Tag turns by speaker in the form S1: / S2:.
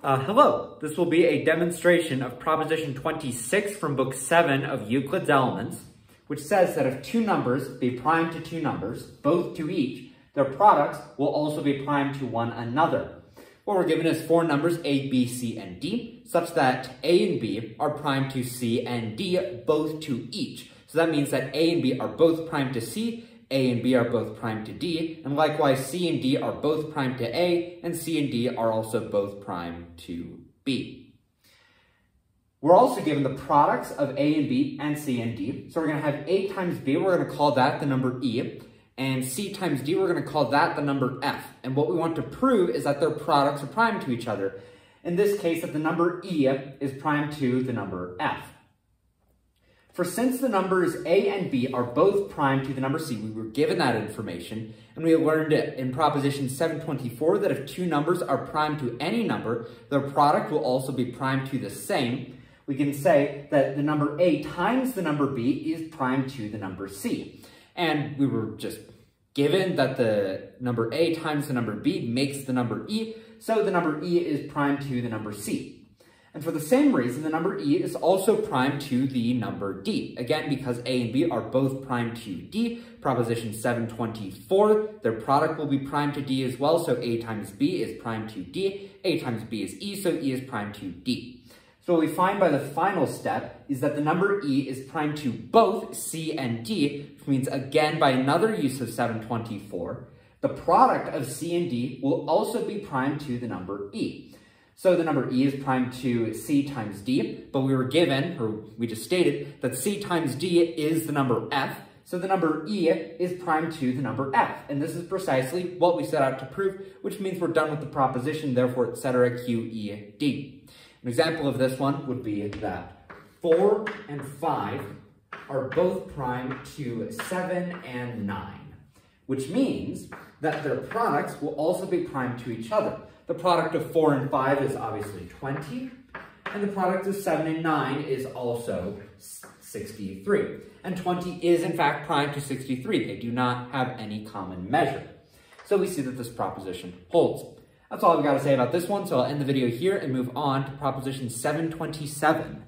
S1: Hello, this will be a demonstration of Proposition 26 from Book 7 of Euclid's Elements, which says that if two numbers be prime to two numbers, both to each, their products will also be prime to one another. What we're given is four numbers A, B, C, and D, such that A and B are prime to C and D, both to each. So that means that A and B are both prime to C, A and B are both prime to D, and likewise C and D are both prime to A, and C and D are also both prime to B. We're also given the products of A and B and C and D. So we're going to have A times B, we're going to call that the number E, and C times D, we're going to call that the number F. And what we want to prove is that their products are prime to each other. In this case, that the number E is prime to the number F. For since the numbers A and B are both prime to the number C, we were given that information, and we learned it in Proposition 724 that if two numbers are prime to any number, their product will also be prime to the same. We can say that the number A times the number B is prime to the number C. And we were just given that the number A times the number B makes the number E, so the number E is prime to the number C. And for the same reason, the number E is also prime to the number D. Again, because A and B are both prime to D, Proposition 724, their product will be prime to D as well, so A times B is prime to D, A times B is E, so E is prime to D. So what we find by the final step is that the number E is prime to both C and D, which means, again, by another use of 724, the product of C and D will also be prime to the number E. So the number E is prime to C times D, but we were given, or we just stated, that C times D is the number F, so the number E is prime to the number F. And this is precisely what we set out to prove, which means we're done with the proposition, therefore, etc., Q, E, D. An example of this one would be that 4 and 5 are both prime to 7 and 9, which means that their products will also be prime to each other. The product of 4 and 5 is obviously 20, and the product of 7 and 9 is also 63. And 20 is, in fact, prime to 63. They do not have any common measure. So we see that this proposition holds. That's all I've got to say about this one, so I'll end the video here and move on to Proposition 727.